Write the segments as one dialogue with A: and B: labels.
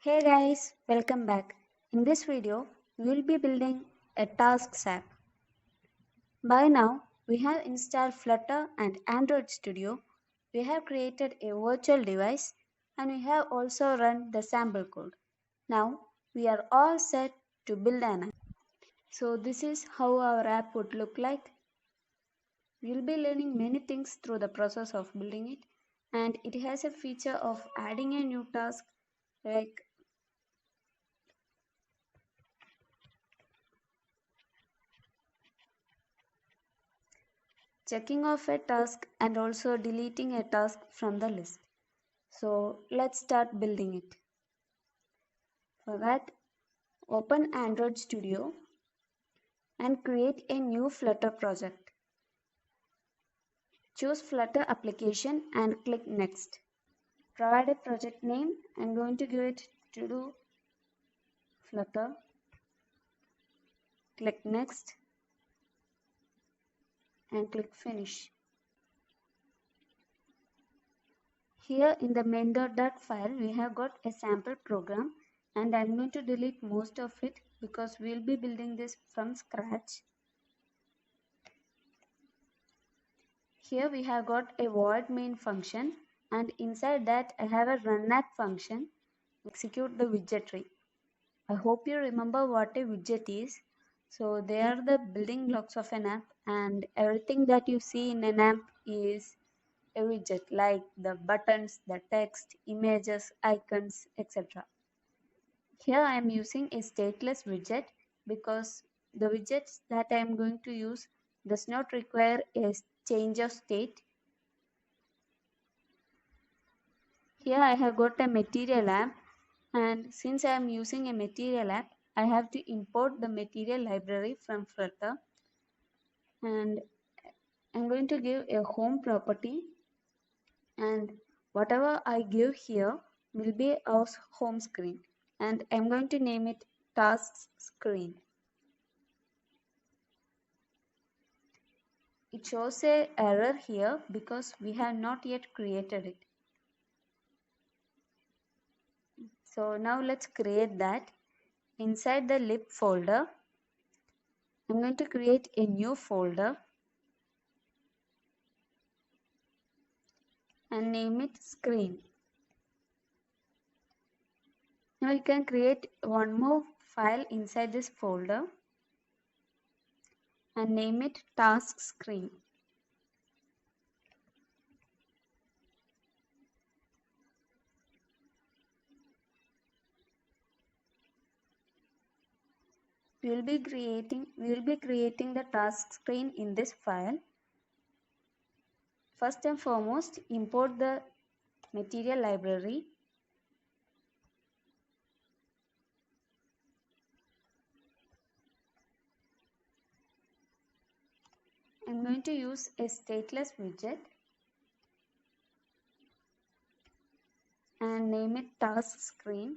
A: Hey guys, welcome back. In this video, we will be building a tasks app. By now, we have installed Flutter and Android Studio. We have created a virtual device and we have also run the sample code. Now, we are all set to build an app. So this is how our app would look like. We will be learning many things through the process of building it, and it has a feature of adding a new task like checking off a task and also deleting a task from the list. So let's start building it. For that, open Android Studio and create a new Flutter project. Choose Flutter application and click Next. Provide a project name. I'm going to give it to do Flutter. Click Next and click Finish. Here in the main.dat file, we have got a sample program and I'm going to delete most of it because we'll be building this from scratch. Here we have got a void main function and inside that I have a run app function. Execute the widget tree. I hope you remember what a widget is. So they are the building blocks of an app and everything that you see in an app is a widget like the buttons, the text, images, icons, etc. Here I am using a stateless widget because the widgets that I am going to use does not require a change of state. Here I have got a material app and since I am using a material app, I have to import the material library from Flutter and I'm going to give a home property and whatever I give here will be our home screen and I'm going to name it tasks screen. It shows a error here because we have not yet created it. So now let's create that. Inside the lib folder, I'm going to create a new folder and name it screen. Now you can create one more file inside this folder and name it task screen. We will be creating the task screen in this file. First and foremost, import the material library. I'm going to use a stateless widget and name it task screen.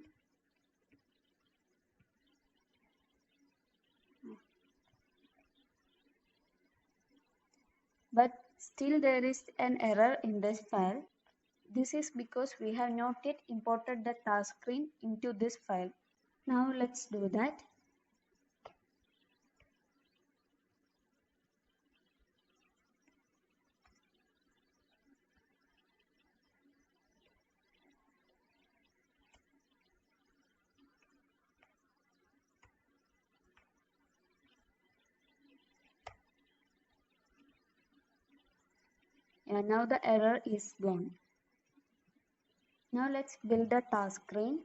A: But still there is an error in this file. This is because we have not yet imported the task screen into this file. Now let's do that. And now the error is gone. Now let's build the task screen.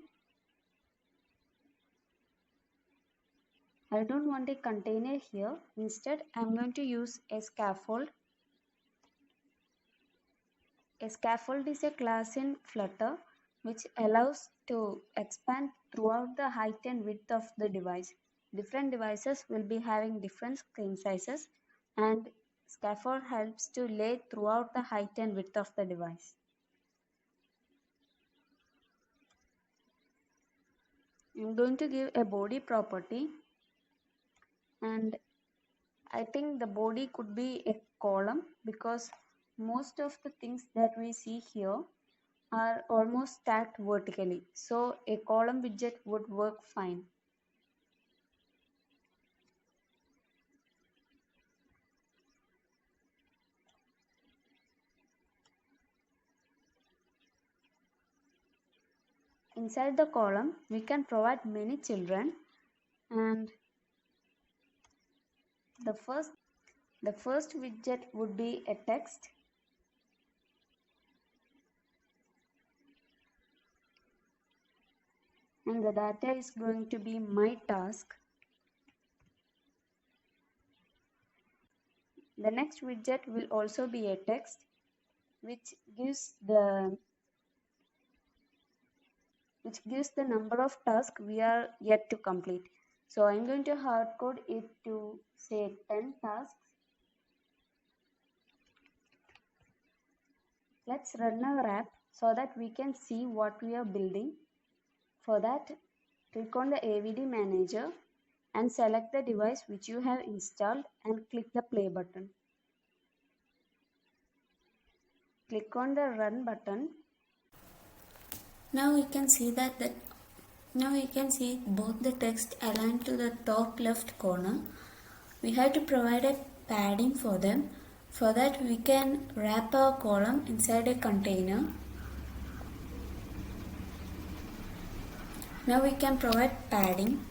A: I don't want a container here. Instead, I'm going to use a scaffold. A scaffold is a class in Flutter which allows to expand throughout the height and width of the device. Different devices will be having different screen sizes and scaffold helps to lay throughout the height and width of the device. I'm going to give a body property and I think the body could be a column because most of the things that we see here are almost stacked vertically, so a column widget would work fine. Inside the column, we can provide many children, and the first widget would be a text, and the data is going to be my task. The next widget will also be a text, which gives the number of tasks we are yet to complete. So I'm going to hard code it to say 10 tasks. Let's run our app so that we can see what we are building. For that, click on the AVD manager and select the device which you have installed and click the play button. Click on the run button.
B: Now we can see both the text aligned to the top left corner. We have to provide a padding for them. For that, we can wrap our column inside a container. Now we can provide padding.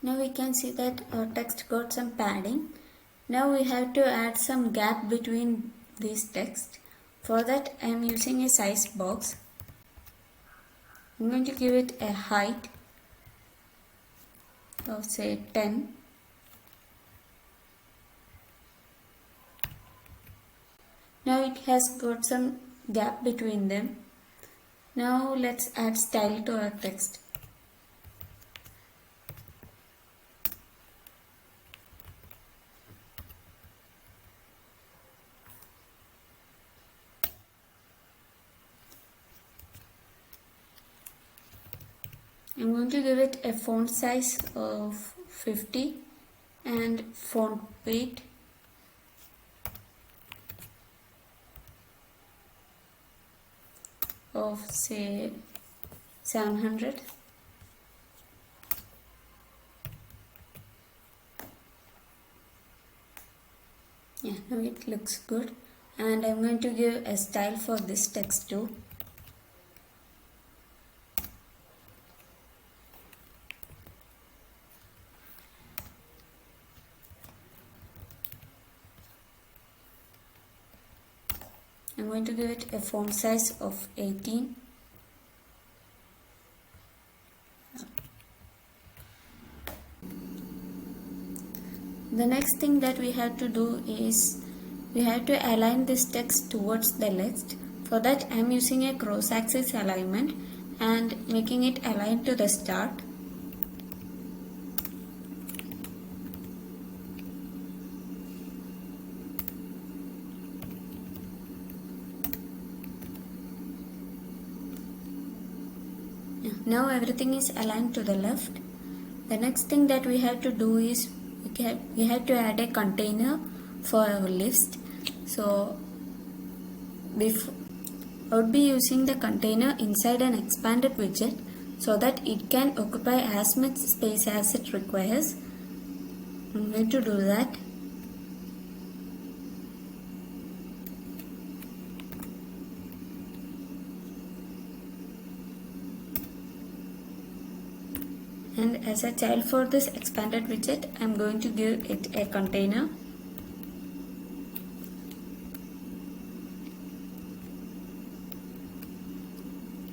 B: Now we can see that our text got some padding. Now we have to add some gap between these text. For that, I am using a size box. I'm going to give it a height of say 10. Now it has got some gap between them. Now let's add style to our text. I'm going to give it a font size of 50 and font weight of say 700. Yeah, now it looks good, and I'm going to give a style for this text too. I'm going to give it a font size of 18. The next thing that we have to do is we have to align this text towards the left. For that, I am using a cross axis alignment and making it align to the start. Now everything is aligned to the left. The next thing that we have to do is we have to add a container for our list. So I would be using the container inside an expanded widget so that it can occupy as much space as it requires. I'm going to do that. And as a child for this expanded widget, I am going to give it a container.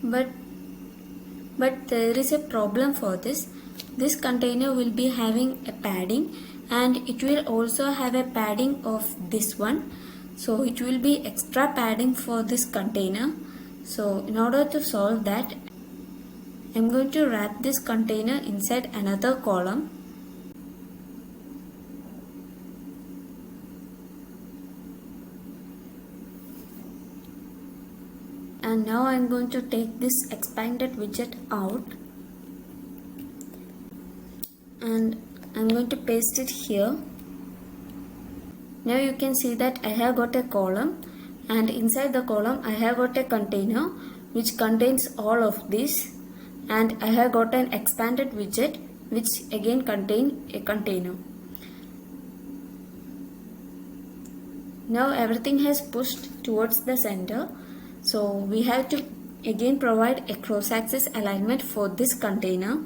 B: But there is a problem for this. This container will be having a padding, and it will also have a padding of this one. So it will be extra padding for this container. So in order to solve that, I'm going to wrap this container inside another column. And now I'm going to take this expanded widget out, and I'm going to paste it here. Now you can see that I have got a column, and inside the column I have got a container which contains all of this, and I have got an expanded widget which again contains a container. Now everything has pushed towards the center, so we have to again provide a cross-axis alignment for this container.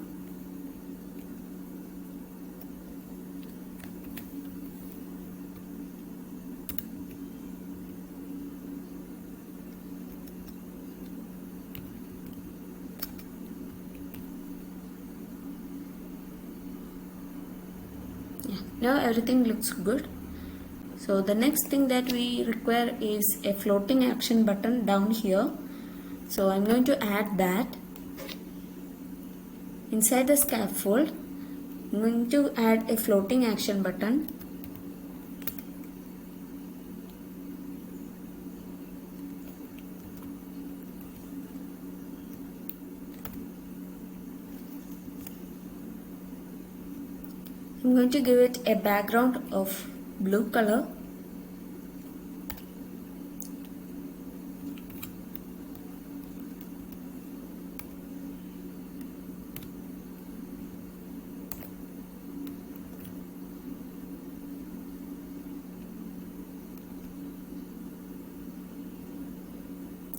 B: Now everything looks good. So the next thing that we require is a floating action button down here. So I'm going to add that. Inside the scaffold, I'm going to add a floating action button. I'm going to give it a background of blue color.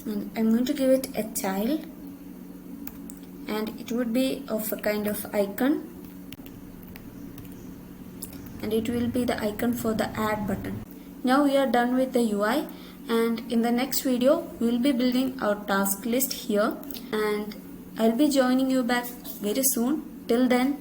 B: And I'm going to give it a child, and it would be of a kind of icon, and it will be the icon for the add button. Now we are done with the UI, and in the next video we will be building our task list here, and I'll be joining you back very soon. Till then,